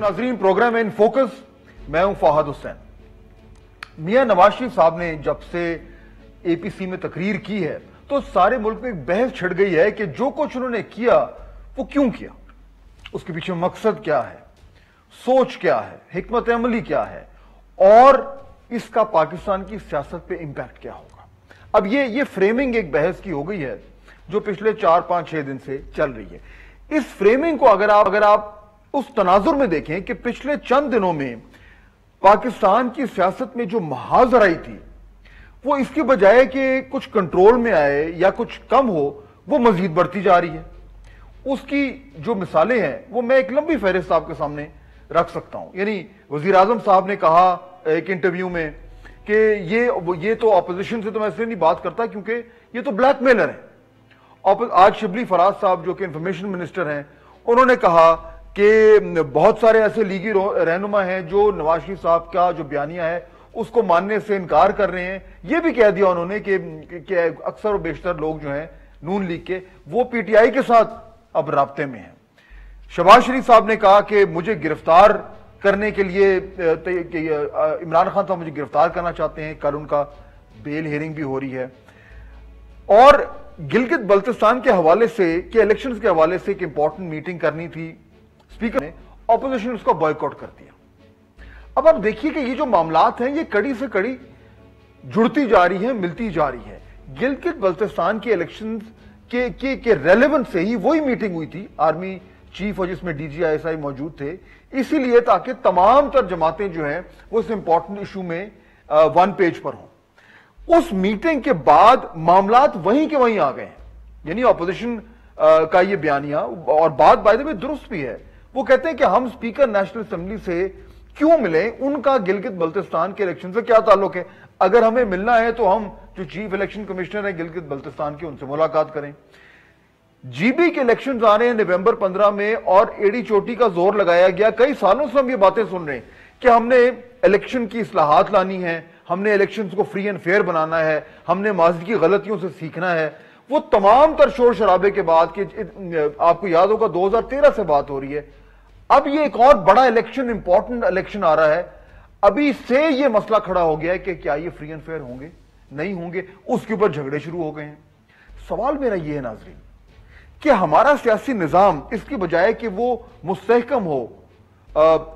नाजरीन, programme in focus, मैं हूं फहद हुसैन। मियां नवाज शरीफ साहब ने जब से एपीसी में तकरीर की है तो सारे मुल्क में एक बहस छिड़ गई है कि जो कुछ उन्होंने किया वो क्यों किया, उसके पीछे मकसद क्या है, सोच क्या है, हिकमत अमली क्या है और इसका पाकिस्तान की सियासत पे इंपैक्ट क्या होगा। अब ये फ्रेमिंग एक बहस की हो गई है जो पिछले 4-5-6 दिन से चल रही है। इस फ्रेमिंग को अगर आप उस तनाजुर में देखें कि पिछले चंद दिनों में पाकिस्तान की सियासत में जो महाजर आई थी वो इसके बजाय कि कुछ कंट्रोल में आए या कुछ कम हो, वो मजीद बढ़ती जा रही है। उसकी जो मिसालें हैं वो मैं एक लंबी फहरिस्त आपके सामने रख सकता हूं। यानी वजीर आजम साहब ने कहा एक इंटरव्यू में कि ये तो ऑपोजिशन से तो मैं इसलिए नहीं बात करता क्योंकि ये तो ब्लैकमेलर है। आज शिबली फराज साहब जो कि इंफॉर्मेशन मिनिस्टर हैं, उन्होंने कहा कि बहुत सारे ऐसे लीगी रहनुमा हैं जो नवाज शरीफ साहब का जो बयानिया है उसको मानने से इनकार कर रहे हैं। यह भी कह दिया उन्होंने कि अक्सर और बेशतर लोग जो हैं नून लीग के, वो पीटीआई के साथ अब राब्ते में हैं। शहबाज शरीफ साहब ने कहा कि मुझे गिरफ्तार करने के लिए इमरान खान साहब मुझे गिरफ्तार करना चाहते हैं। कल उनका बेल हियरिंग भी हो रही है। और गिलगित बल्तिस्तान के हवाले से कि इलेक्शंस के हवाले से एक इंपॉर्टेंट मीटिंग करनी थी, स्पीकर ने ऑपोजिशन उसका बॉयकॉट कर दिया। अब आप देखिए कि ये जो मामलात हैं ये कड़ी से कड़ी जुड़ती जा रही है, मिलती जा रही है। गिलगित बल्तिस्तान के इलेक्शंस के रेलेवेंस से ही वही मीटिंग हुई थी आर्मी चीफ और जिसमें डीजीआईएसआई मौजूद थे, इसीलिए ताकि तमाम तर जमातें जो हैं वो इस इंपॉर्टेंट इशू में वन पेज पर हों। उस मीटिंग के बाद मामलात वहीं के वहीं आ गए हैं। यानी ऑपोजिशन का ये बयानिया, और बात बाय द वे दुरुस्त भी है, वो कहते हैं कि हम स्पीकर नेशनल असेंबली से क्यों मिले, उनका गिलगित बल्तिस्तान के इलेक्शन से क्या ताल्लुक है। अगर हमें मिलना है तो हम जो चीफ इलेक्शन कमिश्नर है गिलगित बल्तिस्तान के, उनसे मुलाकात करें। जीबी के इलेक्शन आ रहे हैं नवंबर 15 में और एड़ी चोटी का जोर लगाया गया। कई सालों से हम ये बातें सुन रहे हैं कि हमने इलेक्शन की इस्लाहात लानी है, हमने इलेक्शन को फ्री एंड फेयर बनाना है, हमने माजी की गलतियों से सीखना है। वो तमाम तर शोर शराबे के बाद कि आपको याद होगा 2013 से बात हो रही है, अब ये एक और बड़ा इलेक्शन, इंपॉर्टेंट इलेक्शन आ रहा है, अभी से ये मसला खड़ा हो गया है कि क्या ये फ्री एंड फेयर होंगे, नहीं होंगे, उसके ऊपर झगड़े शुरू हो गए हैं। सवाल मेरा ये है नाजरीन कि हमारा सियासी निजाम इसकी बजाय कि वो मुस्तहकम हो,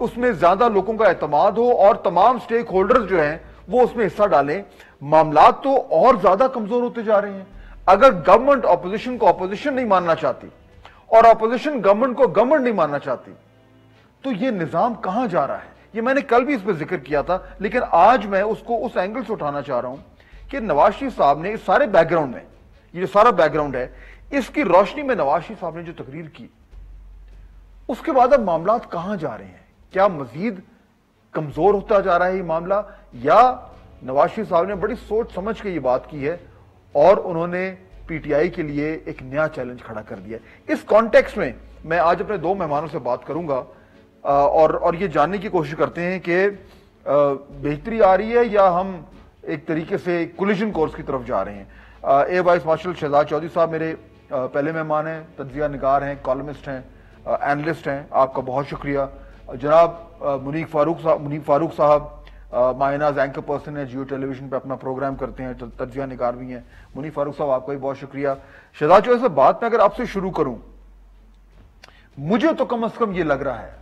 उसमें ज्यादा लोगों का एतमाद हो और तमाम स्टेक होल्डर्स जो हैं वो उसमें हिस्सा डालें, मामलात तो और ज्यादा कमजोर होते जा रहे हैं। अगर गवर्नमेंट ऑपोजिशन को ऑपोजिशन नहीं मानना चाहती और ऑपोजिशन गवर्नमेंट को गवर्नमेंट नहीं मानना चाहती तो ये निजाम कहां जा रहा है। ये मैंने कल भी इस पर जिक्र किया था, लेकिन आज मैं उसको उस एंगल से उठाना चाह रहा हूं कि नवाज शरीफ साहब ने इस सारे बैकग्राउंड में, ये जो सारा बैकग्राउंड है, इसकी रोशनी में नवाज शरीफ साहब ने जो तकरीर की, उसके बाद अब मामलात कहां जा रहे हैं। क्या मजीद कमजोर होता जा रहा है ये मामला, या नवाज शरीफ साहब ने बड़ी सोच समझ के ये बात की है और उन्होंने पीटीआई के लिए एक नया चैलेंज खड़ा कर दिया। इस कॉन्टेक्स्ट में मैं आज अपने दो मेहमानों से बात करूंगा और ये जानने की कोशिश करते हैं कि बेहतरी आ रही है या हम एक तरीके से कोलिजन कोर्स की तरफ जा रहे हैं। ए वाइस मार्शल शहजाद चौधरी साहब मेरे पहले मेहमान हैं, तज्जिया निगार हैं, कॉलमिस्ट हैं, एनालिस्ट हैं, आपका बहुत शुक्रिया। जनाब मुनीफ फारूक साहब मायनाज एंकर पर्सन है, जियो टेलीविजन पे अपना प्रोग्राम करते हैं, तज्जिया निगार भी हैं। मुनीफ फारूक साहब आपका भी बहुत शुक्रिया। शहजाद चौधरी साहब, बात में अगर आपसे शुरू करूं, मुझे तो कम से कम ये लग रहा है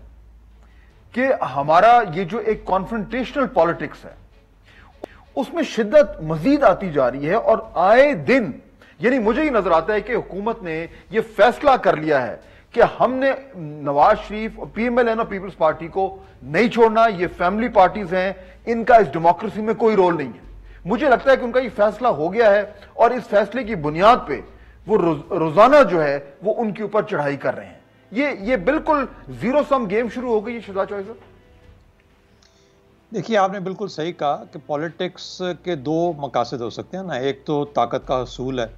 कि हमारा ये जो एक कॉन्फ्रंटेशनल पॉलिटिक्स है उसमें शिद्दत मजीद आती जा रही है और आए दिन, यानी मुझे ही नजर आता है कि हुकूमत ने यह फैसला कर लिया है कि हमने नवाज शरीफ, पीएमएल और पीपल्स पार्टी को नहीं छोड़ना। ये फैमिली पार्टीज हैं, इनका इस डेमोक्रेसी में कोई रोल नहीं है। मुझे लगता है कि उनका ये फैसला हो गया है और इस फैसले की बुनियाद पे वो रोजाना जो है वो उनके ऊपर चढ़ाई कर रहे हैं। ये बिल्कुल जीरो सम गेम शुरू हो गई है। शहजाद चौधरी साहब, देखिए, आपने बिल्कुल सही कहा कि पॉलिटिक्स के दो मकासद हो सकते हैं ना, एक तो ताकत का हसूल है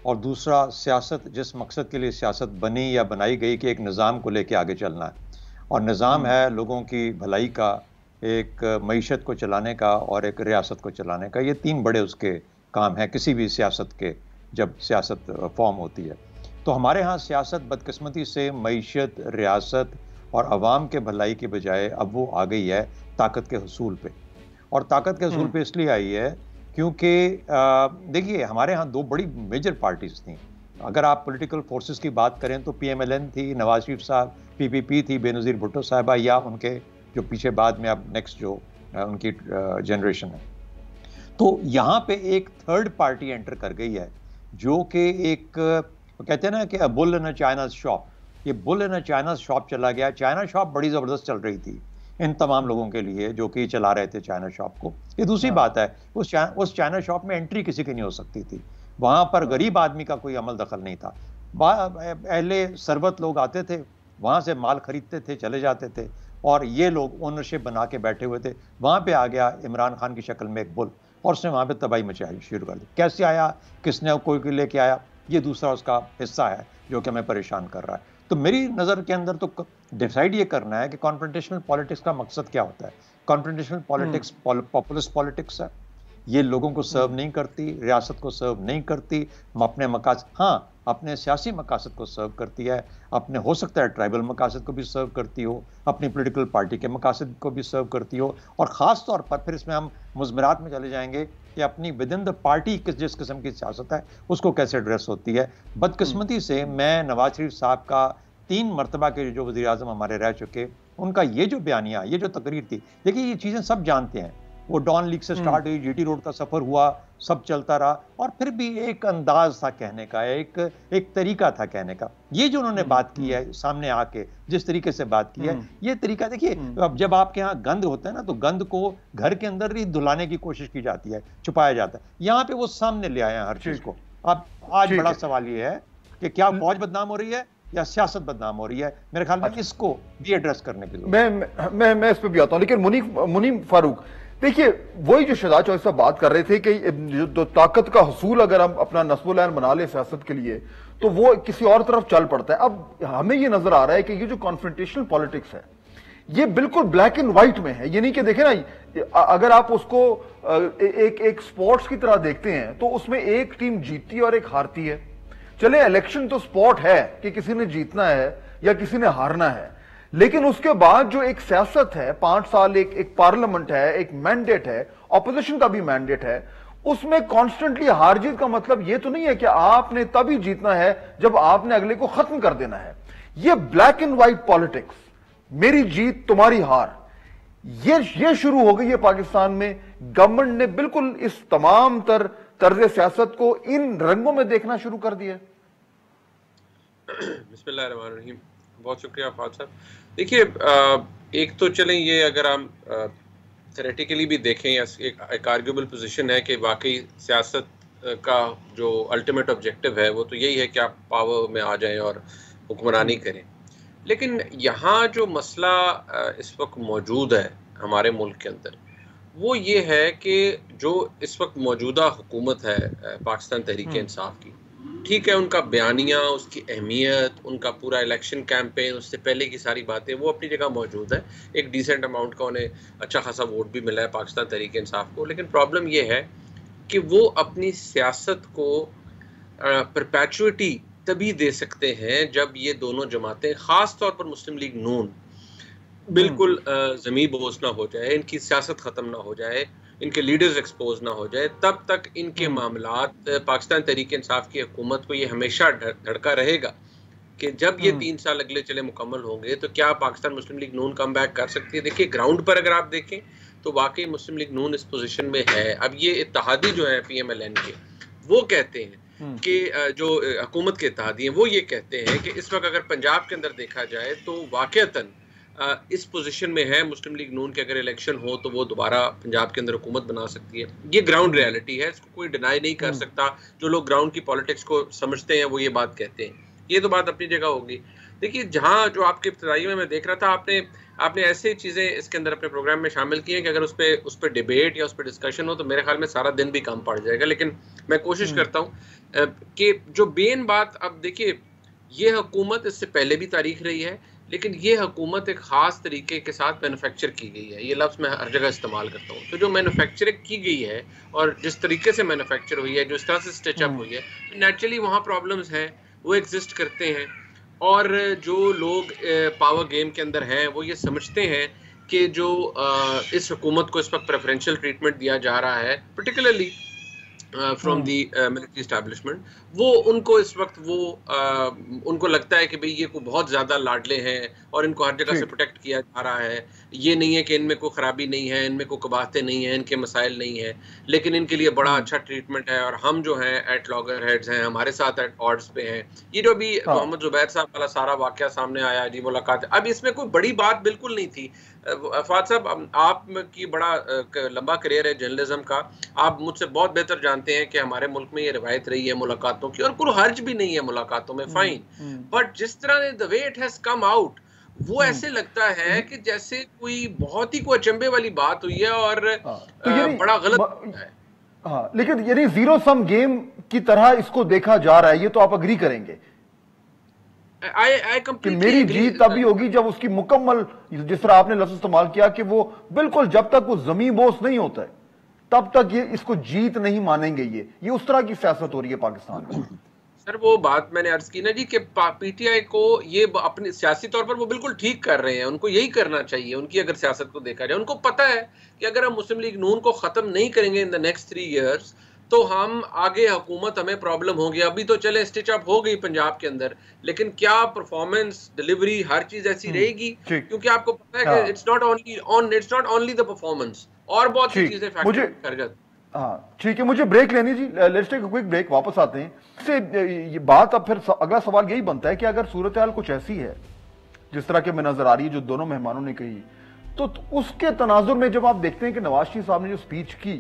और दूसरा सियासत, जिस मकसद के लिए सियासत बनी या बनाई गई कि एक निज़ाम को लेके आगे चलना है। और निज़ाम है लोगों की भलाई का, एक मईशत को चलाने का और एक रियासत को चलाने का। ये तीन बड़े उसके काम हैं किसी भी सियासत के, जब सियासत फॉर्म होती है। तो हमारे यहाँ सियासत बदकिस्मती से मईशत, रियासत और अवाम के भलाई के बजाय अब वो आ गई है ताकत के हसूल पे। और ताकत के हसूल पे इसलिए आई है क्योंकि देखिए हमारे यहाँ दो बड़ी मेजर पार्टीज थी। अगर आप पॉलिटिकल फोर्सेस की बात करें तो PMLN थी, नवाज शरीफ साहब, PPP थी, बेनज़ीर भुट्टो साहबा, या उनके जो पीछे बाद में अब नेक्स्ट जो उनकी जनरेशन है। तो यहाँ पे एक थर्ड पार्टी एंटर कर गई है जो कि एक कहते हैं ना कि bull in a China shop. ये bull in a China shop चला गया। चाइना शॉप बड़ी ज़बरदस्त चल रही थी इन तमाम लोगों के लिए जो कि चला रहे थे चाइना शॉप को। ये दूसरी बात है, उस चाइना शॉप में एंट्री किसी की नहीं हो सकती थी। वहाँ पर गरीब आदमी का कोई अमल दखल नहीं था। पहले सरबत लोग आते थे, वहाँ से माल खरीदते थे, चले जाते थे, और ये लोग ओनरशिप बना के बैठे हुए थे। वहाँ पे आ गया इमरान खान की शक्ल में एक बुल, और उसने वहाँ पे तबाही मचाई शुरू कर दी। कैसे आया, किसने कोई लेके आया, ये दूसरा उसका हिस्सा है जो कि हमें परेशान कर रहा है। तो मेरी नज़र के अंदर तो डिसाइड ये करना है कि कॉन्फ्रंटेशनल पॉलिटिक्स का मकसद क्या होता है। कॉन्फ्रंटेशनल पॉलिटिक्स पॉपुलिस्ट पॉलिटिक्स है। ये लोगों को सर्व नहीं करती, रियासत को सर्व नहीं करती, अपने मकासद, हाँ अपने सियासी मकासद को सर्व करती है, अपने हो सकता है ट्राइबल मकासद को भी सर्व करती हो, अपनी पॉलिटिकल पार्टी के मकासद को भी सर्व करती हो, और ख़ास तौर पर फिर इसमें हम मुज़मरात में चले जाएंगे कि अपनी विद इन द पार्टी जिस किस्म की सियासत है उसको कैसे एड्रेस होती है। बदकिस्मती से मैं नवाज शरीफ साहब का 3 मरतबा के जो वज़ीर आज़म हमारे रह चुके, उनका ये जो बयानिया, ये जो तकरीर थी, देखिए ये चीज़ें सब जानते हैं। वो डॉन लीग से स्टार्ट हुई, GT रोड का सफर हुआ, सब चलता रहा, और फिर भी एक अंदाज था कहने का, एक तरीका था कहने का। ये जो उन्होंने बात की है सामने आके, जिस तरीके से बात की है, ये तरीका देखिए, अब जब आपके यहाँ गंद होता है ना, तो गंद को घर के अंदर ही धुलाने की कोशिश की जाती है, छुपाया जाता है। यहाँ पे वो सामने ले आए हैं हर चीज को। अब आज बड़ा सवाल ये है कि क्या फौज बदनाम हो रही है या सियासत बदनाम हो रही है। मेरे ख्याल में इसको भी एड्रेस करने की जरूरत। मैं इस पे भी आता हूं, लेकिन मुनीम फारूक, देखिए वही जो शहजाद चौधरी साहब बात कर रहे थे कि जो ताकत का हसूल अगर हम अपना नस्बुल-ऐन बना ले सियासत के लिए, तो वो किसी और तरफ चल पड़ता है। अब हमें ये नजर आ रहा है कि ये जो कॉन्फ्रंटेशनल पॉलिटिक्स है, ये बिल्कुल ब्लैक एंड व्हाइट में है। ये नहीं कि देखे ना, अगर आप उसको एक स्पोर्ट्स की तरह देखते हैं तो उसमें एक टीम जीतती है और एक हारती है। चले इलेक्शन तो स्पोर्ट है कि किसी ने जीतना है या किसी ने हारना है, लेकिन उसके बाद जो एक सियासत है, 5 साल एक पार्लियामेंट है, एक मैंडेट है, ऑपोजिशन का भी मैंडेट है, उसमें कॉन्स्टेंटली हार जीत का मतलब ये तो नहीं है कि आपने तभी जीतना है जब आपने अगले को खत्म कर देना है। ये ब्लैक एंड व्हाइट पॉलिटिक्स, मेरी जीत तुम्हारी हार, ये शुरू हो गई है पाकिस्तान में। गवर्नमेंट ने बिल्कुल इस तमाम तर्ज सियासत को इन रंगों में देखना शुरू कर दिया। बिस्मिल्लाहिर्रहमानिर्रहीम, बहुत शुक्रिया फाद साहब। देखिए, एक तो चलें ये अगर हम थेरेटिकली भी देखें, या एक आर्ग्यूबल पोजीशन है कि वाकई सियासत का जो अल्टीमेट ऑब्जेक्टिव है वो तो यही है कि आप पावर में आ जाएं और हुक्मरानी करें। लेकिन यहाँ जो मसला इस वक्त मौजूद है हमारे मुल्क के अंदर, वो ये है कि जो इस वक्त मौजूदा हुकूमत है पाकिस्तान तहरीक इंसाफ की, ठीक है, उनका बयानिया, उसकी अहमियत, उनका पूरा इलेक्शन कैंपेन, उससे पहले की सारी बातें वो अपनी जगह मौजूद है। एक डिसेंट अमाउंट का उन्हें अच्छा खासा वोट भी मिला है पाकिस्तान तहरीक इंसाफ को। लेकिन प्रॉब्लम ये है कि वो अपनी सियासत को परपेचुइटी तभी दे सकते हैं जब ये दोनों जमातें, ख़ास तौर पर मुस्लिम लीग नून, बिल्कुल ज़मीन बोझ ना हो जाए, इनकी सियासत ख़त्म ना हो जाए, इनके लीडर्स एक्सपोज ना हो जाए, तब तक इनके मामलात पाकिस्तान तहरीक इंसाफ की हुकूमत को ये हमेशा धड़का रहेगा कि जब ये 3 साल अगले चले मुकम्मल होंगे तो क्या पाकिस्तान मुस्लिम लीग नून कम बैक कर सकती है। देखिए, ग्राउंड पर अगर आप देखें तो वाकई मुस्लिम लीग नून इस पोजीशन में है। अब ये इत्तेहादी जो है PMLN के, वो कहते हैं कि जो हुकूमत के इत्तेहादी हैं वो ये कहते हैं कि इस वक्त अगर पंजाब के अंदर देखा जाए तो वाकईतन इस पोजीशन में है मुस्लिम लीग नून के, अगर इलेक्शन हो तो वो दोबारा पंजाब के अंदर हुकूमत बना सकती है। ये ग्राउंड रियलिटी है, इसको कोई डिनाई नहीं कर सकता। जो लोग ग्राउंड की पॉलिटिक्स को समझते हैं वो ये बात कहते हैं, ये तो बात अपनी जगह होगी। देखिए, जहाँ जो आपके इब्तिदाई में मैं देख रहा था, आपने ऐसे चीज़ें इसके अंदर अपने प्रोग्राम में शामिल की हैं कि अगर उस पर डिबेट या उस पर डिस्कशन हो तो मेरे ख्याल में सारा दिन भी कम पड़ जाएगा। लेकिन मैं कोशिश करता हूँ कि जो बेन बात, अब देखिए, ये हुकूमत इससे पहले भी तारीख रही है, लेकिन ये हुकूमत एक ख़ास तरीके के साथ मैन्युफैक्चर की गई है। ये लफ्ज़ मैं हर जगह इस्तेमाल करता हूँ। तो जो मैन्युफैक्चरिंग की गई है और जिस तरीके से मैन्युफैक्चर हुई है, जो इस तरह से स्टिचअप हुई है, नेचुरली वहाँ प्रॉब्लम्स हैं, वो एग्जिस्ट करते हैं। और जो लोग पावर गेम के अंदर हैं वो ये समझते हैं कि जो इस हुकूमत को इस वक्त प्रेफरेंशियल ट्रीटमेंट दिया जा रहा है, particularly from the military establishment, वो उनको इस वक्त वो उनको लगता है कि भाई ये को बहुत ज़्यादा लाडले हैं और इनको हर जगह से प्रोटेक्ट किया जा रहा है। ये नहीं है कि इनमें कोई ख़राबी नहीं है, इनमें कोई कबाहतें नहीं हैं, इनके मसाइल नहीं हैं, लेकिन इनके लिए बड़ा अच्छा ट्रीटमेंट है और हम जो हैं एट लॉगर हेड्स हैं, हमारे साथ एट ऑर्ड्स पे हैं। ये जो अभी मोहम्मद जुबैर साहब वाला सारा वाक़या सामने आया जी, मुलाकात, अब इसमें कोई बड़ी बात बिल्कुल नहीं थी। फवाद साहब, आप की बड़ा लंबा करियर है जर्नलिज्म का, आप मुझसे बहुत बेहतर जानते हैं कि हमारे मुल्क में ये रिवायत रही है मुलाकातों की, और कोई हर्ज भी नहीं है मुलाकातों में, फाइन, बट जिस तरह the way it has come out, वो ऐसे लगता है कि जैसे कोई बहुत ही कोई अचंभे वाली बात हुई है और बड़ा गलत है। हाँ, लेकिन यानी जीरो सम गेम की तरह इसको देखा जा रहा है, ये तो आप अग्री करेंगे कि मेरी जीत तभी होगी जब उसकी मुकम्मल, जिस तरह आपने लफ्ज इस्तेमाल किया कि वो बिल्कुल जब तक वो जमीन बोस नहीं होता है तब तक ये इसको जीत नहीं मानेंगे। ये उस तरह की सियासत हो रही है पाकिस्तान में। सर, वो बात मैंने अर्ज की ना जी कि पीटीआई को ये अपने सियासी तौर पर वो बिल्कुल ठीक कर रहे हैं, उनको यही करना चाहिए। उनकी अगर सियासत को देखा जाए, उनको पता है कि अगर हम मुस्लिम लीग नून को खत्म नहीं करेंगे इन द नेक्स्ट 3 years तो हम आगे हुकूमत हमें प्रॉब्लम होगी। अभी तो चले स्टिच अप हो गई पंजाब के अंदर, लेकिन क्या परफॉर्मेंस, डिलीवरी, हर चीज ऐसी रहेगी? क्योंकि आपको पता है कि it's not only the performance, और बहुत सी चीजें फैक्टर कर जाती। हाँ ठीक है, मुझे ब्रेक लेनी जी, let's take a quick break, वापस आते हैं। से ये बात अब फिर अगला सवाल यही बनता है कि अगर सूरत हाल कुछ ऐसी है जिस तरह के में नजर आ रही है जो दोनों मेहमानों ने कही, तो उसके तनाजुर में जब आप देखते हैं कि नवाज शरीफ साहब ने जो स्पीच की,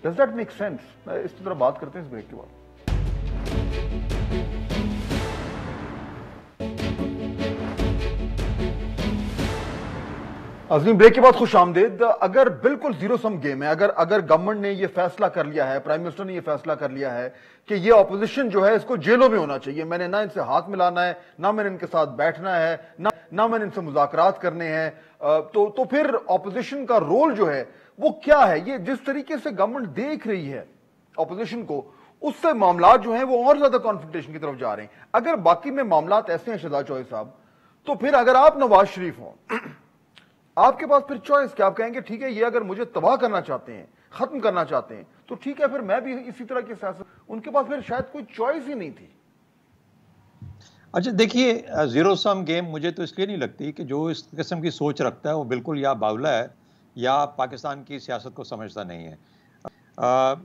डज दैट मेक सेंस? इस तरह बात करते हैं इस ब्रेक के बाद। अजीम, ब्रेक के बाद खुश आमदेद। अगर बिल्कुल जीरो सम गेम है, अगर गवर्नमेंट ने यह फैसला कर लिया है, प्राइम मिनिस्टर ने यह फैसला कर लिया है कि ये ऑपोजिशन जो है इसको जेलों में होना चाहिए, मैंने ना इनसे हाथ मिलाना है, ना मैंने इनके साथ बैठना है, ना मैंने इनसे मुज़ाकरात करने हैं, तो फिर ऑपोजिशन का रोल जो है वो क्या है? ये जिस तरीके से गवर्नमेंट देख रही है ऑपोजिशन को, उससे मामला जो है वो और ज्यादा कॉन्फ्लिक्टेशन की तरफ जा रहे हैं। अगर बाकी में मामला ऐसे हैं शहजाद चौधरी साहब, तो फिर अगर आप नवाज शरीफ हो, आपके पास फिर चॉइस क्या? आप कहेंगे ठीक है, ये अगर मुझे तबाह करना चाहते हैं, खत्म करना चाहते हैं, तो ठीक है, फिर मैं भी इसी तरह की सियासत। उनके पास फिर शायद कोई चॉइस ही नहीं थी। अच्छा देखिए, जीरो सम गेम मुझे तो इसलिए नहीं लगती कि जो इस किस्म की सोच रखता है वो बिल्कुल या बावला है या पाकिस्तान की सियासत को समझता नहीं है।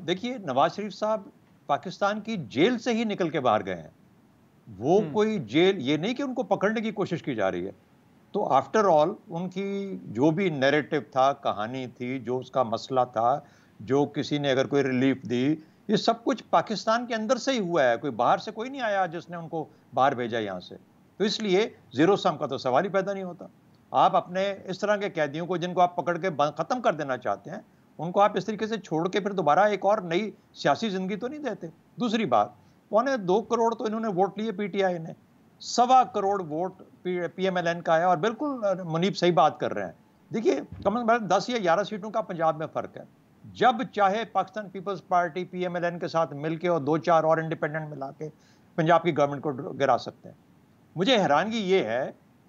देखिए, नवाज शरीफ साहब पाकिस्तान की जेल से ही निकल के बाहर गए हैं। वो कोई जेल, ये नहीं कि उनको पकड़ने की कोशिश की जा रही है। तो आफ्टर ऑल उनकी जो भी नैरेटिव था, कहानी थी, जो उसका मसला था, जो किसी ने अगर कोई रिलीफ दी, ये सब कुछ पाकिस्तान के अंदर से ही हुआ है। कोई बाहर से कोई नहीं आया जिसने उनको बाहर भेजा यहाँ से। तो इसलिए जीरो सम का तो सवाल ही पैदा नहीं होता। आप अपने इस तरह के कैदियों को जिनको आप पकड़ के खत्म कर देना चाहते हैं, उनको आप इस तरीके से छोड़ के फिर दोबारा एक और नई सियासी जिंदगी तो नहीं देते। दूसरी बात, 2.25 करोड़ तो इन्होंने वोट लिए पीटीआई ने, 1.25 करोड़ वोट पीएमएलएन का है। और बिल्कुल मुनीब सही बात कर रहे हैं। देखिए, कम से कम 10 या 11 सीटों का पंजाब में फर्क है। जब चाहे पाकिस्तान पीपल्स पार्टी पीएमएलएन के साथ मिलकर और 2-4 और इंडिपेंडेंट मिला के पंजाब की गवर्नमेंट को गिरा सकते हैं। मुझे हैरानगी ये है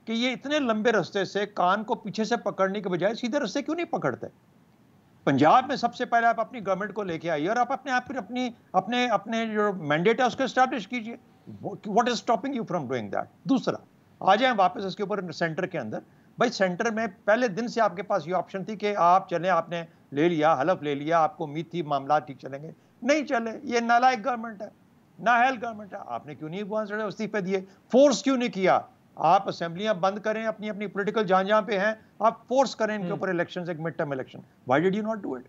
कि ये इतने लंबे रास्ते से कान को पीछे से पकड़ने के बजाय सीधे रास्ते क्यों नहीं पकड़ते? पंजाब में सबसे पहले आप अपनी गवर्नमेंट को लेके आइए और आप अपने जो मैंडेट है उसको एस्टैब्लिश कीजिए। What is stopping you from doing that? दूसरा, आ जाए वापस इसके ऊपर सेंटर के अंदर। भाई, सेंटर में पहले दिन से आपके पास ये ऑप्शन थी कि आप चलें, आपने ले लिया, हलफ ले लिया, आपको उम्मीद थी मामला ठीक चलेंगे, नहीं चले। ये नालायक गवर्नमेंट है, नाअहल गवर्नमेंट है। आपने क्यों नहीं वहां से इस्तीफे दिए? फोर्स क्यों नहीं किया? आप असेंबलियां बंद करें, अपनी अपनी पॉलिटिकल जहां पे हैं, आप फोर्स करें इनके ऊपर इलेक्शन, एक mid term election. Why did you not do it?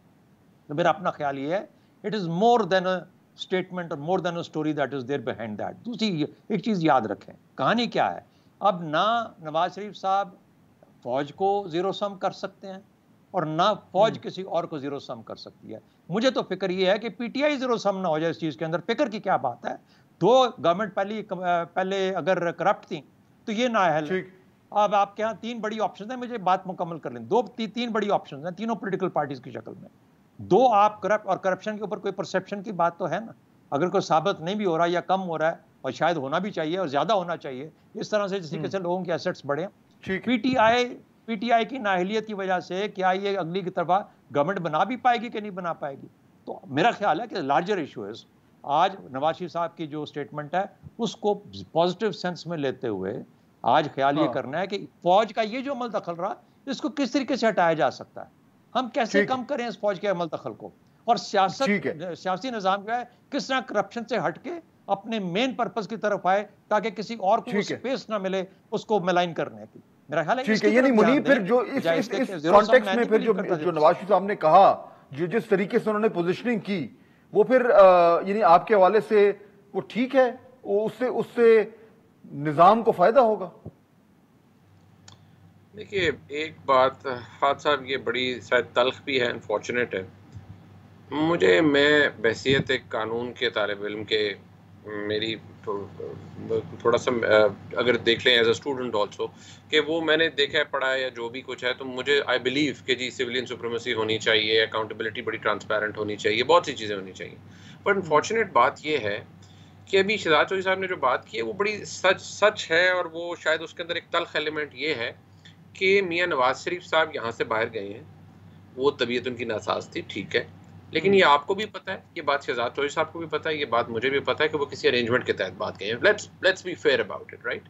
तो मेरा अपना ख्याल ये है, it is more than a statement और more than a story that is there behind that. दूसरी एक चीज याद रखें, कहानी क्या है? अब ना नवाज शरीफ साहब फौज को जीरो सम कर सकते हैं और ना फौज किसी और को जीरो सम कर सकती है। मुझे तो फिक्र ये है कि पीटीआई जीरो सम ना हो जाए इस चीज के अंदर। फिक्र की क्या बात है? 2 गवर्नमेंट पहले अगर करप्ट थी तो ये नाअहल है। अब आपके यहाँ 3 बड़ी ऑप्शन है, मुझे बात मुकम्मल कर लें। 3 बड़ी ऑप्शन है, तीनों पॉलिटिकल पार्टीज की शक्ल में। 2 आप करप्ट, और करप्शन के ऊपर कोई परसेप्शन की बात तो है ना। अगर कोई साबित नहीं भी हो रहा या कम हो रहा है और शायद होना भी चाहिए और ज्यादा होना चाहिए, इस तरह से जिस तरीके से लोगों के एसेट्स बढ़े। पीटीआई की नाअहलियत की वजह से क्या ये अगली की तरफ गवर्नमेंट बना भी पाएगी कि नहीं बना पाएगी? तो मेरा ख्याल है कि लार्जर इशू इज, आज नवाज शरीफ साहब की जो स्टेटमेंट है उसको पॉजिटिव सेंस में लेते हुए आज ख्याल ये करना है कि फौज का ये जो अमल दखल रहा, इसको किस तरीके से हटाया जा सकता है, हम कैसे कम करें इस फौज के अमल दखल को, और सियासी निजाम जो है किस तरह करप्शन से हटके अपने मेन पर्पस की तरफ आए ताकि किसी और को स्पेस ना मिले उसको मेलाइन करने की। मेरा ख्याल है ठीक है। यानी मुनीब फिर जो इस कॉन्टेक्स्ट में फिर जो नवाज शरीफ साहब ने कहा, जो जिस तरीके से उन्होंने पोजीशनिंग की, वो फिर यानी आपके हवाले से वो ठीक है, वो उससे निजाम को फायदा होगा? देखिए एक बात फाद साहब, ये बड़ी शायद तल्ख भी है, अनफॉर्चुनेट है। मैं बहसियत एक कानून के तालिब इल्म के, मेरी थोड़ा सा अगर देख लें एज अ स्टूडेंट ऑल्सो, कि वो मैंने देखा है, पढ़ा है या जो भी कुछ है, तो मुझे आई बिलीव कि जी सिविलियन सुप्रीमेसी होनी चाहिए, अकाउंटेबिलिटी बड़ी ट्रांसपेरेंट होनी चाहिए, बहुत सी चीज़ें होनी चाहिए। पर अनफॉर्चुनेट बात ये है कि अभी शहजाद चौधरी साहब ने जो बात की है वो बड़ी सच है, और वो शायद उसके अंदर एक तल्ख एलिमेंट ये है कि मियाँ नवाज शरीफ साहब यहाँ से बाहर गए हैं, वो तबीयत उनकी नासाज थी, ठीक है, लेकिन ये आपको भी पता है, ये बात शहजाद चौधरी साहब को भी पता है, ये बात मुझे भी पता है कि वो किसी अरेंजमेंट के तहत बात गए हैं। Let's be fair about it, right?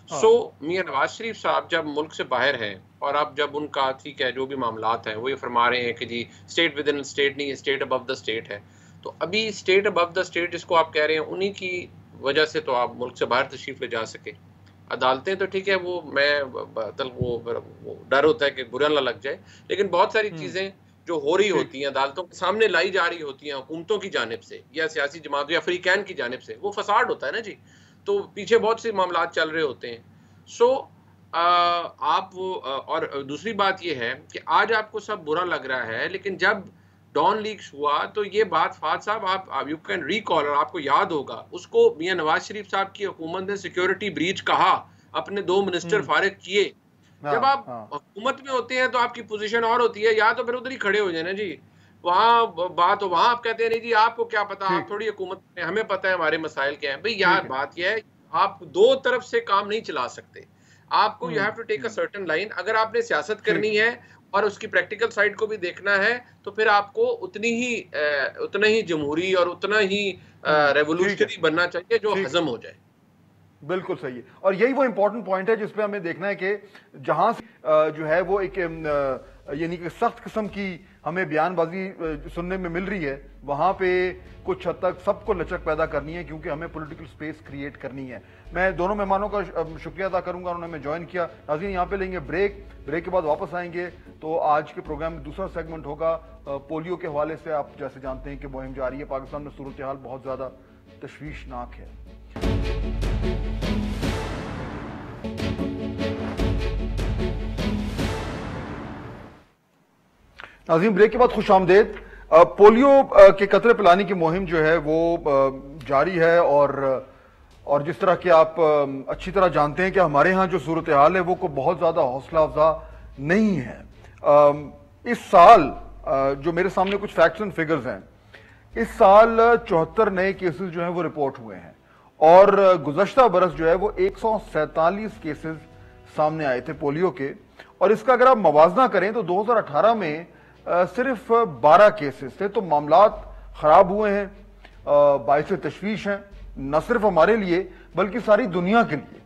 So मियाँ नवाज शरीफ साहब जब मुल्क से बाहर हैं, और अब जब उनका ठीक है जो भी मामलात हैं वो ये फरमा रहे हैं कि जी स्टेट विद इन स्टेट नहीं, स्टेट अबव द स्टेट है, तो अभी स्टेट अबव द स्टेट जिसको आप कह रहे हैं, उन्हीं की वजह से तो आप मुल्क से बाहर तशरीफ ले जा सके। अदालतें तो ठीक है, वो डर होता है कि बुरा ना लग जाए, लेकिन बहुत सारी चीज़ें जो हो रही होती हैं, अदालतों के सामने लाई जा रही होती हैं हुकूमतों की जानिब से या सियासी जमातों या फ्रीकैन की जानिब से, वो फसाड होता है ना जी, तो पीछे बहुत से मामलात चल रहे होते हैं। सो आप वो और दूसरी बात ये है कि आज आपको सब बुरा लग रहा है, लेकिन जब डॉन लीक्स हुआ तो ये बात फाद साहब आप यू कैन रिकॉल, और आपको याद होगा, उसको मियां नवाज शरीफ साहब की हुकूमत ने सिक्योरिटी ब्रीच कहा, अपने 2 मिनिस्टर फारिग किए। जब आप हुकूमत में होते हैं तो आपकी पोजीशन और होती है, या तो फिर उधर ही खड़े हो जाए ना जी, वहाँ बात हो, वहाँ आप कहते हैं नहीं जी आपको क्या पता, आप थोड़ी हुकूमत में, हमें पता है हमारे मसाइल क्या है। भाई यार बात यह है, आप दो तरफ से काम नहीं चला सकते, आपको you have to take a certain line. अगर आपने सियासत करनी है और उसकी प्रैक्टिकल साइड को भी देखना है, तो फिर आपको उतना ही जमहूरी और उतना ही रेवोल्यूशनरी बनना चाहिए जो हजम हो जाए। बिल्कुल सही है, और यही वो इंपॉर्टेंट पॉइंट है जिसपे हमें देखना है कि जहां जो है वो एक यानी कि सख्त किस्म की हमें बयानबाजी सुनने में मिल रही है, वहां पे कुछ हद तक सबको लचक पैदा करनी है, क्योंकि हमें पॉलिटिकल स्पेस क्रिएट करनी है। मैं दोनों मेहमानों का शुक्रिया अदा करूंगा, उन्होंने हमें ज्वाइन किया। नाज़रीन यहाँ पे लेंगे ब्रेक के बाद वापस आएंगे तो आज के प्रोग्राम में दूसरा सेगमेंट होगा पोलियो के हवाले से। आप जैसे जानते हैं कि मुहिम जारी है, पाकिस्तान में सूरत हाल बहुत ज्यादा तशवीशनाक है। नाज़रीन ब्रेक के बाद खुश आमदेद। पोलियो के कतरे पिलाने की मुहिम जो है वो जारी है, और जिस तरह के आप अच्छी तरह जानते हैं कि हमारे यहाँ जो सूरत हाल है वो को बहुत ज़्यादा हौसला अफजा नहीं है। इस साल जो मेरे सामने कुछ फैक्ट्स एंड फिगर्स हैं, इस साल 74 नए केसेस जो हैं वो रिपोर्ट हुए हैं, और गुज़श्ता बरस जो है वो 147 केसेस सामने आए थे पोलियो के। और इसका अगर आप मवाजना करें तो 2018 में सिर्फ 12 केसेस थे। तो मामलात खराब हुए हैं, बाइस तशवीश हैं, न सिर्फ हमारे लिए बल्कि सारी दुनिया के लिए।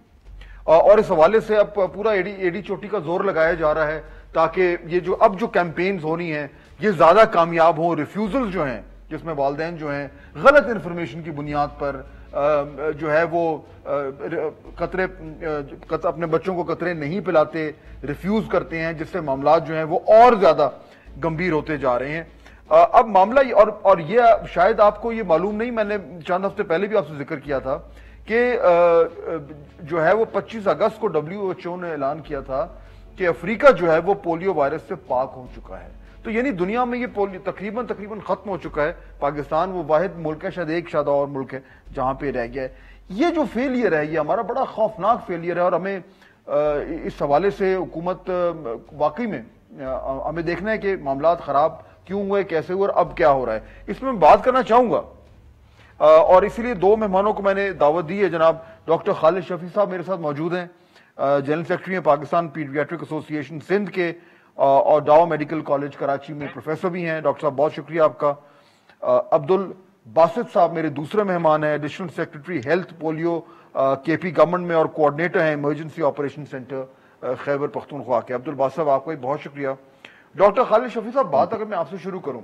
और इस हवाले से अब पूरा एडी चोटी का जोर लगाया जा रहा है ताकि ये जो अब जो कैंपेन्स होनी है ये ज्यादा कामयाब हो। रिफ्यूजल जो हैं, जिसमें वालिदैन जो हैं गलत इंफॉर्मेशन की बुनियाद पर जो है वो अपने बच्चों को कतरे नहीं पिलाते, रिफ्यूज करते हैं, जिससे मामलात जो हैं वो और ज्यादा गंभीर होते जा रहे हैं। अब मामला और ये शायद आपको ये मालूम नहीं, मैंने चंद हफ्ते पहले भी आपसे जिक्र किया था कि जो है वो 25 अगस्त को WHO ने ऐलान किया था कि अफ्रीका जो है वो पोलियो वायरस से पाक हो चुका है। तो यानी दुनिया में ये पोलियो तकरीबन खत्म हो चुका है। पाकिस्तान वो वाहिद मुल्क है, शायद एक और मुल्क है जहां पे रह गया है। ये जो फेलियर है ये हमारा बड़ा खौफनाक फेलियर है, और हमें इस हवाले से हुकूमत वाकई में हमें देखना है कि मामलात खराब क्यों हुए, कैसे हुए और अब क्या हो रहा है। इसमें मैं बात करना चाहूंगा और इसीलिए दो मेहमानों को मैंने दावत दी है। जनाब डॉक्टर खालिद शफी साहब मेरे साथ मौजूद हैं, जनरल सेक्रेटरी हैं पाकिस्तान पीडियाट्रिक एसोसिएशन सिंध के, और डावा मेडिकल कॉलेज कराची में प्रोफेसर भी हैं। डॉक्टर साहब बहुत शुक्रिया आपका। अब्दुल बासित साहब मेरे दूसरे मेहमान हैं, additional secretary health polio KP government में और कोऑर्डिनेटर हैं emergency operation centre Khyber Pakhtunkhwa के। अब्दुल बासित साहब आपका भी बहुत शुक्रिया। डॉक्टर खालिद शफी साहब, बात अगर मैं आपसे शुरू करूं,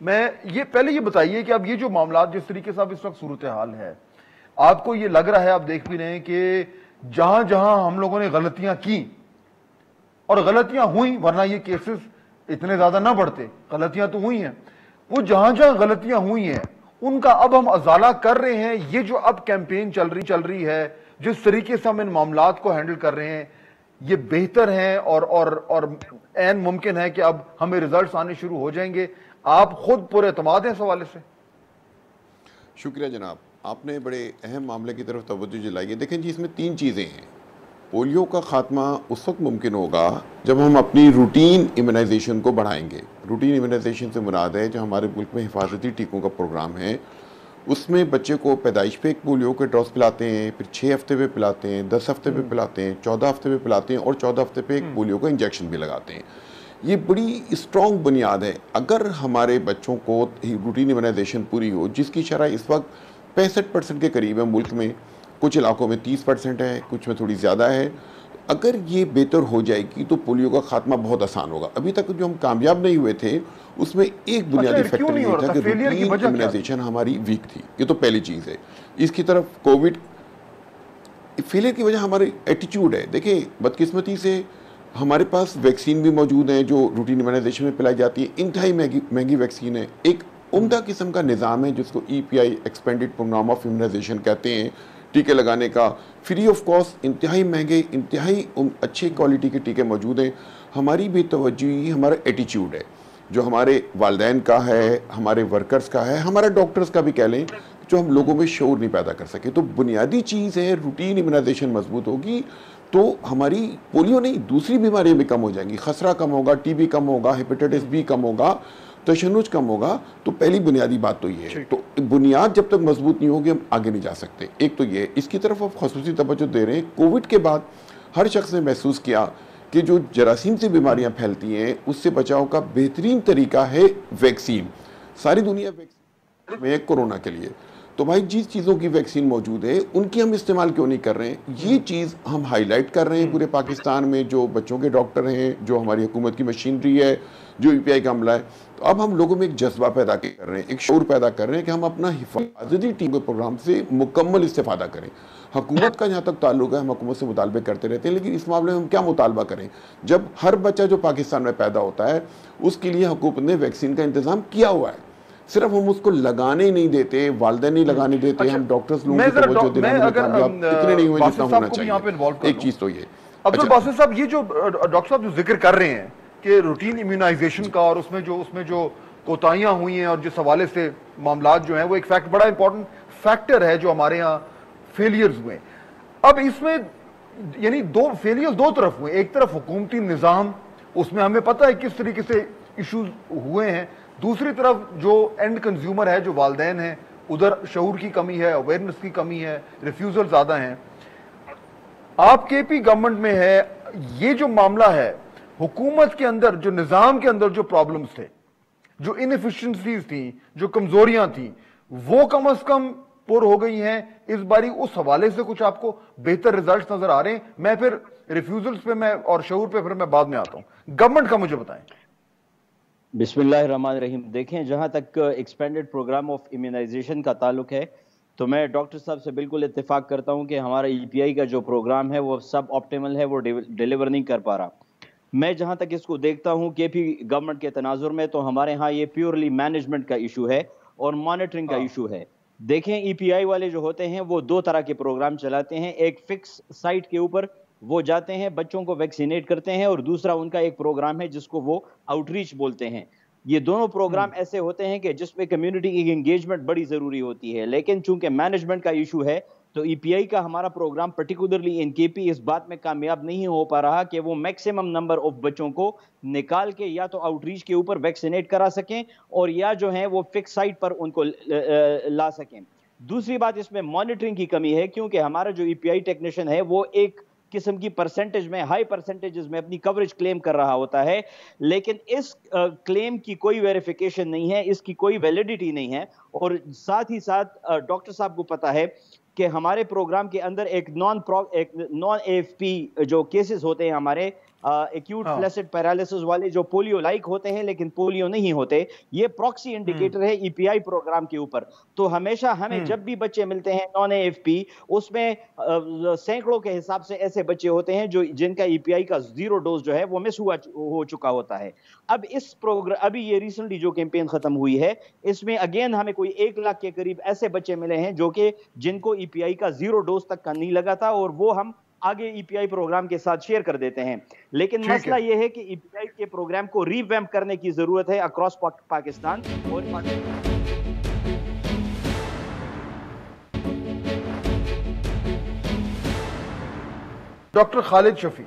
मैं ये पहले ये बताइए कि अब ये जो मामला जिस तरीके से अब इस वक्त सूरत हाल है, आपको ये लग रहा है, आप देख भी रहे हैं कि जहां जहां हम लोगों ने गलतियां की और गलतियां हुई, वरना ये केसेस इतने ज्यादा ना बढ़ते, गलतियां तो हुई हैं, वो जहां जहां गलतियां हुई हैं उनका अब हम अजाला कर रहे हैं। ये जो अब कैंपेन चल रही है, जिस तरीके से हम इन मामलात को हैंडल कर रहे हैं, ये बेहतर है और ऐन मुमकिन है कि अब हमें रिजल्ट्स आने शुरू हो जाएंगे। आप खुद पूरे एतमाद हैं इस हवाले से? शुक्रिया जनाब, आपने बड़े अहम मामले की तरफ तवज्जो दिलाई है। देखें जी, इसमें तीन चीज़ें हैं। पोलियो का ख़ात्मा उस वक्त मुमकिन होगा जब हम अपनी रूटीन इम्यूनाइजेशन को बढ़ाएंगे। रूटीन इम्यूनाइजेशन से मुराद है जो हमारे मुल्क में हिफाजती टीकों का प्रोग्राम है, उसमें बच्चे को पैदाइश पे एक पोलियो के डोज पिलाते हैं, फिर 6 हफ्ते पे पिलाते हैं, 10 हफ्ते पे पिलाते हैं, 14 हफ्ते पे पिलाते हैं और 14 हफ्ते पे एक पोलियो का इंजेक्शन भी लगाते हैं। ये बड़ी स्ट्रॉन्ग बुनियाद है। अगर हमारे बच्चों को रूटीन इम्यूनाइजेशन पूरी हो, जिसकी शरह इस वक्त 65% के करीब है मुल्क में, कुछ इलाकों में 30% है, कुछ में थोड़ी ज़्यादा है, अगर ये बेहतर हो जाएगी तो पोलियो का खात्मा बहुत आसान होगा। अभी तक जो हम कामयाब नहीं हुए थे उसमें एक बुनियादी फैक्टर ये था कि रूटीन इम्यूनाइजेशन हमारी वीक थी। ये तो पहली चीज़ है। इसकी तरफ कोविड फेलियर की वजह हमारी एटीट्यूड है। देखिए, बदकिस्मती से हमारे पास वैक्सीन भी मौजूद है जो रूटीन इम्यूनाइजेशन में पिलाई जाती है, इंतहाई महंगी वैक्सीन है। एक उम्दा किस्म का निज़ाम है जिसको EPI expanded programme of immunization कहते हैं, टीके लगाने का फ्री ऑफ कॉस्ट, इंतहाई महंगे, इंतहाई अच्छे क्वालिटी के टीके मौजूद हैं। हमारी बेतवज्जोही हमारा एटीट्यूड है जो हमारे वालिदैन का है, हमारे वर्कर्स का है, हमारा डॉक्टर्स का भी कह लें, जो हम लोगों में शऊर नहीं पैदा कर सके। तो बुनियादी चीज़ है, रूटीन इम्यूनाइजेशन मजबूत होगी तो हमारी पोलियो नहीं दूसरी बीमारियां भी कम हो जाएंगी। खसरा कम होगा, TB कम होगा, हेपेटाइटिस B कम होगा, तशन्नुज कम होगा। तो पहली बुनियादी बात तो ये है। तो बुनियाद जब तक मजबूत नहीं होगी हम आगे नहीं जा सकते। एक तो ये, इसकी तरफ आप खसूसी तवज्जो दे रहे हैं। कोविड के बाद हर शख्स ने महसूस किया कि जो जरासीम से बीमारियां फैलती हैं उससे बचाव का बेहतरीन तरीका है वैक्सीन। सारी दुनिया वैक्सीन में है कोरोना के लिए। तो भाई जिस चीज़ों की वैक्सीन मौजूद है उनकी हम इस्तेमाल क्यों नहीं कर रहे हैं? ये चीज़ हम हाईलाइट कर रहे हैं पूरे पाकिस्तान में। जो बच्चों के डॉक्टर हैं, जो हमारी हुकूमत की मशीनरी है, जो EPI का अमला है, तो अब हम लोगों में एक जज्बा पैदा कर रहे हैं, एक शऊर पैदा कर रहे हैं कि हम अपना हिफाजती टीम के प्रोग्राम से मुकम्मल इस्तेफादा करें। हुकूमत का जहाँ तक ताल्लुक है हम हुकूमत से मुतालबे करते रहते हैं, लेकिन इस मामले में हम क्या मुतालबा करें जब हर बच्चा जो पाकिस्तान में पैदा होता है उसके लिए हुकूमत ने वैक्सीन का इंतज़ाम किया हुआ है। सिर्फ हम उसको लगाने ही नहीं देते, वालिदैन नहीं लगाने देते। अच्छा, हम डॉक्टर्स लोगों को तवज्जो दिलाने में कामयाब इतने नहीं हुए जितना होना चाहिए। एक चीज तो ये। अब्दुल बासित साहब, ये जो डॉक्टर साहब जो जिक्र कर रहे हैं कि रूटीन इम्यूनाइजेशन का और उसमें जो कोताहियां हुई हैं और जिस हवाले से मामलात जो हैं, वो एक फैक्ट बड़ा इंपॉर्टेंट फैक्टर है जो हमारे यहाँ फेलियर्स हुए। अब इसमें यानी दो फेलियर्स दो तरफ हुए। एक तरफ हुकूमती निज़ाम, उसमें हमें पता है किस तरीके से इश्यूज हुए हैं। दूसरी तरफ जो एंड कंज्यूमर है, जो वालिदैन है, उधर शऊर की कमी है, अवेयरनेस की कमी है, रिफ्यूजल ज्यादा हैं। आप KP गवर्नमेंट में है, ये जो मामला है हुकूमत के अंदर, जो निजाम के अंदर जो प्रॉब्लम्स थे, जो इनएफिशिएंसीज थी, जो कमजोरियां थी, वो कम अज कम पुर हो गई हैं इस बारी। उस हवाले से कुछ आपको बेहतर रिजल्ट्स नजर आ रहे हैं? मैं फिर रिफ्यूजल्स पे मैं और शऊर पे फिर मैं बाद में आता हूं। गवर्नमेंट का मुझे बताएं। बिस्मिल्लाहिर्रहमानिर्रहीम। देखें, जहाँ तक एक्सपेंडेड प्रोग्राम ऑफ इम्यूनाइजेशन का ताल्लुक है तो मैं डॉक्टर साहब से बिल्कुल इत्तेफाक करता हूँ कि हमारा EPI का जो प्रोग्राम है वो सब ऑप्टिमल है, वो डिलीवर नहीं कर पा रहा। मैं जहाँ तक इसको देखता हूँ KP गवर्नमेंट के तनाजुर में, तो हमारे यहाँ ये प्योरली मैनेजमेंट का इशू है और मॉनिटरिंग का इशू है। देखें, EPI वाले जो होते हैं वो दो तरह के प्रोग्राम चलाते हैं। एक फिक्स साइट के ऊपर वो जाते हैं, बच्चों को वैक्सीनेट करते हैं, और दूसरा उनका एक प्रोग्राम है जिसको वो आउटरीच बोलते हैं। ये दोनों प्रोग्राम ऐसे होते हैं कि जिसमें कम्युनिटी की एंगेजमेंट बड़ी जरूरी होती है, लेकिन चूंकि मैनेजमेंट का इशू है तो ईपीआई का हमारा प्रोग्राम पर्टिकुलरली इन केपी इस बात में कामयाब नहीं हो पा रहा कि वो मैक्सिमम नंबर ऑफ बच्चों को निकाल के या तो आउटरीच के ऊपर वैक्सीनेट करा सकें और या जो है वो फिक्स साइट पर उनको ला सकें। दूसरी बात, इसमें मॉनिटरिंग की कमी है, क्योंकि हमारा जो ईपीआई टेक्नीशियन है वो एक किस्म की परसेंटेज में, हाई परसेंटेजेस में अपनी कवरेज क्लेम कर रहा होता है, लेकिन इस क्लेम की कोई वेरिफिकेशन नहीं है, इसकी कोई वैलिडिटी नहीं है। और साथ ही साथ डॉक्टर साहब को पता है कि हमारे प्रोग्राम के अंदर एक नॉन एएफपी जो केसेस होते हैं हमारे एक्यूट फ्लैसिड पैरालिसिस वाले, जो पोलियो लाइक होते हैं लेकिन पोलियो नहीं होते, ये प्रॉक्सी इंडिकेटर है ईपीआई प्रोग्राम के ऊपर। तो हमेशा हमें जब भी बच्चे मिलते हैं नॉन एएफपी, उसमें सैकड़ों के हिसाब से ऐसे बच्चे होते हैं जो जिनका ईपीआई का 0 डोज जो है वो मिस हो चुका होता है। अब इस प्रोग्राम, अभी ये रिसेंटली जो कैंपेन खत्म हुई है, इसमें अगेन हमें कोई 1 लाख के करीब ऐसे बच्चे मिले हैं जो कि जिनको ईपीआई का 0 डोज तक का नहीं लगा था, और वो हम आगे ईपीआई प्रोग्राम के साथ शेयर कर देते हैं। लेकिन मसला यह है कि ईपीआई के प्रोग्राम को रीवैम्प करने की जरूरत है अक्रॉस पाकिस्तान। और डॉक्टर खालिद शफी,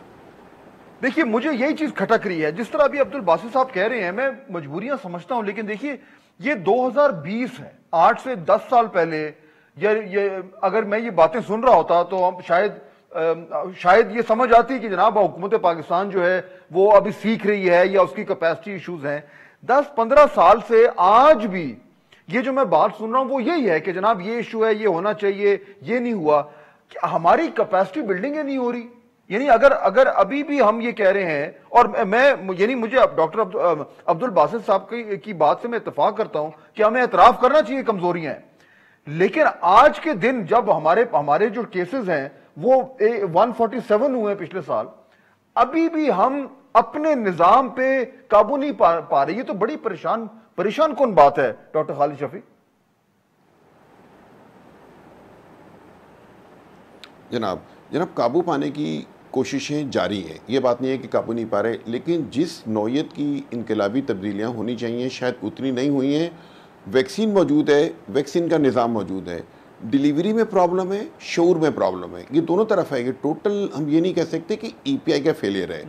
देखिए मुझे यही चीज खटक रही है, जिस तरह अभी अब्दुल बासित साहब कह रहे हैं, मैं मजबूरियां समझता हूं, लेकिन देखिए ये 2020 है, 8 से 10 साल पहले ये अगर मैं ये बातें सुन रहा होता तो हम शायद ये समझ आती कि जनाब हुकूमत पाकिस्तान जो है वो अभी सीख रही है या उसकी कैपेसिटी इश्यूज हैं। 10-15 साल से आज भी ये जो मैं बात सुन रहा हूं वो यही है कि जनाब ये इशू है, ये होना चाहिए, ये नहीं हुआ। कि हमारी कैपेसिटी बिल्डिंग नहीं हो रही। यानी अगर अभी भी हम ये कह रहे हैं, और मैं यानी मुझे डॉक्टर अब्दुल बासित साहब की बात से मैं इत्तेफाक करता हूं कि हमें एतराफ करना चाहिए कमजोरियां हैं, लेकिन आज के दिन जब हमारे जो केसेस हैं वो 147 हुए पिछले साल, अभी भी हम अपने निजाम पे काबू नहीं पा रहे। ये तो बड़ी परेशान कौन बात है डॉक्टर खालिद शफी। जनाब काबू पाने की कोशिशें जारी हैं, ये बात नहीं है कि काबू नहीं पा रहे, लेकिन जिस नौयत की इनकलाबी तब्दीलियां होनी चाहिए शायद उतनी नहीं हुई हैं। वैक्सीन मौजूद है, वैक्सीन का निज़ाम मौजूद है, डिलीवरी में प्रॉब्लम है, शऊर में प्रॉब्लम है, ये दोनों तरफ है। ये टोटल हम ये नहीं कह सकते कि ईपीआई का फेलियर है।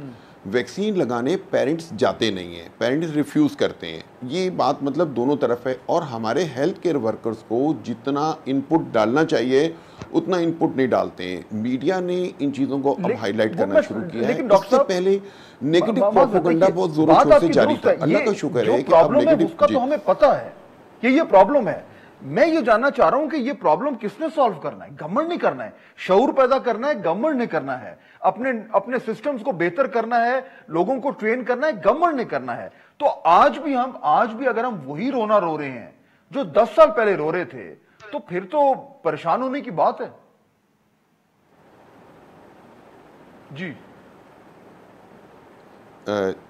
वैक्सीन लगाने पेरेंट्स जाते नहीं हैं, पेरेंट्स रिफ्यूज़ करते हैं, ये बात मतलब दोनों तरफ है। और हमारे हेल्थ केयर वर्कर्स को जितना इनपुट डालना चाहिए उतना इनपुट नहीं डालते हैं। मीडिया ने इन चीज़ों को अब हाईलाइट करना शुरू किया है। इससे पहले नेगेटिव प्रोपेगेंडा बहुत जोरों शोर से जारी था। अल्लाह का शुक्र है कि अब नेगेटिव, तो हमें पता है कि ये प्रॉब्लम है। मैं ये जानना चाह रहा हूं कि ये प्रॉब्लम किसने सॉल्व करना है? गवर्नमेंट नहीं करना है, शऊर पैदा करना है गवर्नमेंट ने करना है, अपने सिस्टम्स को बेहतर करना है, लोगों को ट्रेन करना है गवर्नमेंट ने करना है। तो आज भी अगर हम वही रोना रो रहे हैं जो 10 साल पहले रो रहे थे, तो फिर तो परेशान होने की बात है। जी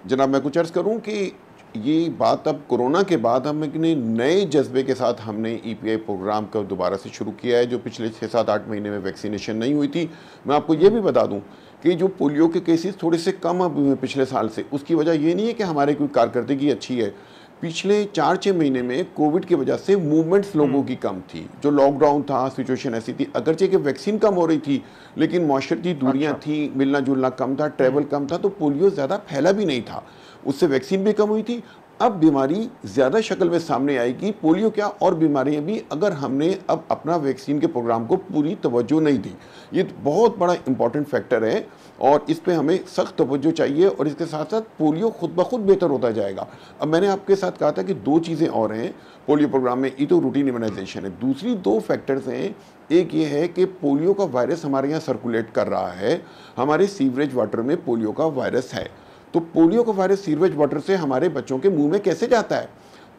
जनाब, मैं कुछ अर्ज करूं कि ये बात अब कोरोना के बाद हम एक नए जज्बे के साथ हमने ईपीआई प्रोग्राम को दोबारा से शुरू किया है, जो पिछले 6-7-8 महीने में वैक्सीनेशन नहीं हुई थी। मैं आपको ये भी बता दूं कि जो पोलियो के केसेस थोड़े से कम अब हुए पिछले साल से, उसकी वजह ये नहीं है कि हमारी कोई कारकर्दगी अच्छी है। पिछले 4-6 महीने में कोविड की वजह से मूवमेंट्स लोगों की कम थी, जो लॉकडाउन था, सिचुएशन ऐसी थी, अगरचे कि वैक्सीन कम हो रही थी लेकिन माशरती दूरियां थी, मिलना जुलना कम था, ट्रैवल कम था, तो पोलियो ज़्यादा फैला भी नहीं था, उससे वैक्सीन भी कम हुई थी। अब बीमारी ज़्यादा शक्ल में सामने आएगी, पोलियो क्या और बीमारियां भी, अगर हमने अब अपना वैक्सीन के प्रोग्राम को पूरी तवज्जो नहीं दी। ये बहुत बड़ा इंपॉर्टेंट फैक्टर है और इस पे हमें सख्त तवज्जो चाहिए, और इसके साथ साथ पोलियो खुद ब खुद बेहतर होता जाएगा। अब मैंने आपके साथ कहा था कि 2 चीज़ें और हैं पोलियो प्रोग्राम में, ये तो रूटीन इम्यूनाइजेशन है, दूसरी 2 फैक्टर्स हैं। एक ये है कि पोलियो का वायरस हमारे यहाँ सर्कुलेट कर रहा है, हमारे सीवरेज वाटर में पोलियो का वायरस है, तो पोलियो का वायरस सीवरेज वाटर से हमारे बच्चों के मुंह में कैसे जाता है?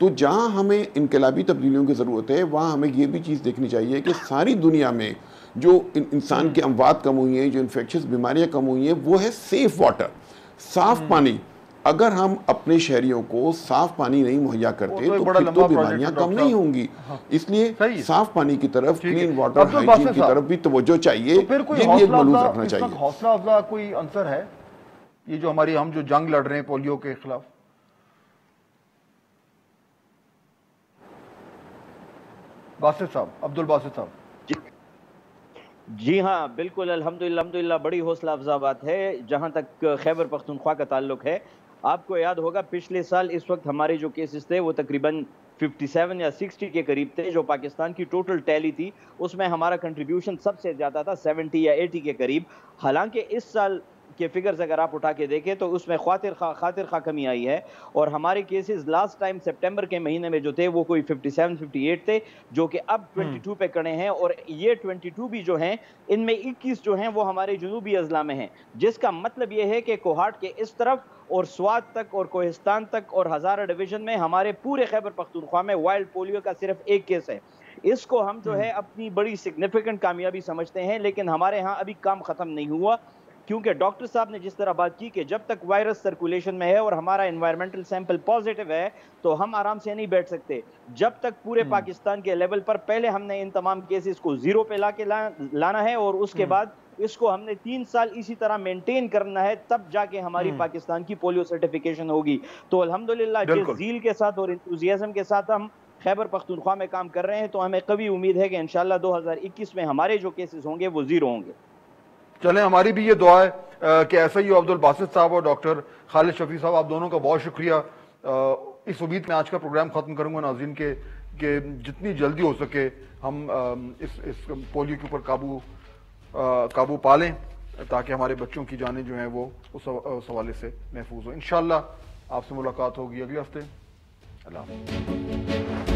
तो जहां हमें इनकलाबी तब्दीलियों की ज़रूरत है, वहां हमें ये भी चीज़ देखनी चाहिए कि सारी दुनिया में जो इंसान की अमवात कम हुई हैं, जो इन्फेक्शियस बीमारियां कम हुई हैं, वो है सेफ वाटर, साफ पानी। अगर हम अपने शहरियों को साफ पानी नहीं मुहैया करते तो फिर तो बीमारियां कम नहीं होंगी। इसलिए साफ पानी की तरफ, क्लीन वाटर, हाइजीन की तरफ भी तवज्जो चाहिए, ये भी एक मलूज रखना चाहिए। हौसला अफजा कोई आंसर है ये जो हम जो जंग लड़ रहे हैं पोलियो के खिलाफ? बासित साहब, अब्दुल बासित साहब। जी हाँ, बिल्कुल अल्हम्दुलिल्लाह बड़ी हौसला अफ़ज़ा बात है। जहाँ तक खैबर पख्तूनख्वा का ताल्लुक है, आपको याद होगा पिछले साल इस वक्त हमारे जो केसेस थे वो तकरीबन 57 या 60 के करीब थे। जो पाकिस्तान की टोटल टैली थी उसमें हमारा कंट्रीब्यूशन सबसे ज़्यादा था, 70 या 80 के करीब। हालांकि इस साल के फिगर्स अगर आप उठा के देखें तो उसमें खातिर खा कमी आई है और हमारे केसेस लास्ट टाइम सितंबर के महीने में जो थे वो कोई 57 58 थे, जो कि अब 22 पे खड़े हैं। और ये 22 भी जो हैं इनमें 21 जो हैं वो हमारे जुनूबी अजला में हैं, जिसका मतलब ये है कि कोहाट के इस तरफ और स्वात तक और कोहिस्तान तक और हज़ारा डिवीजन में हमारे पूरे खैबर पख्तूनख्वा में वाइल्ड पोलियो का सिर्फ एक केस है। इसको हम जो है अपनी बड़ी सिग्निफिकेंट कामयाबी समझते हैं, लेकिन हमारे यहाँ अभी काम खत्म नहीं हुआ, क्योंकि डॉक्टर साहब ने जिस तरह बात की कि जब तक वायरस सर्कुलेशन में है और हमारा एनवायरमेंटल सैंपल पॉजिटिव है तो हम आराम से नहीं बैठ सकते। जब तक पूरे पाकिस्तान के लेवल पर पहले हमने इन तमाम केसेस को जीरो पे लाना है और उसके बाद इसको हमने 3 साल इसी तरह मेंटेन करना है, तब जाके हमारी पाकिस्तान की पोलियो सर्टिफिकेशन होगी। तो अल्हम्दुलिल्लाह जिस ज़ील के साथ और इंथुजियाज्म के साथ हम खैबर पख्तूनख्वा में काम कर रहे हैं, तो हमें कभी उम्मीद है कि इंशाल्लाह 2021 में हमारे जो केसेस होंगे वो जीरो होंगे। चलें, हमारी भी ये दुआ है कि ऐसा ही अब्दुल बासित साहब और डॉक्टर खालिद शफी साहब, आप दोनों का बहुत शुक्रिया। इस उम्मीद में आज का प्रोग्राम खत्म करूंगा नाज़रीन के जितनी जल्दी हो सके हम इस पोलियो के ऊपर काबू पा लें, ताकि हमारे बच्चों की जानें जो हैं वो उस हवाले से महफूज हो। इंशाअल्लाह आपसे मुलाकात होगी अगले हफ्ते। अल्लाह हाफ़िज़।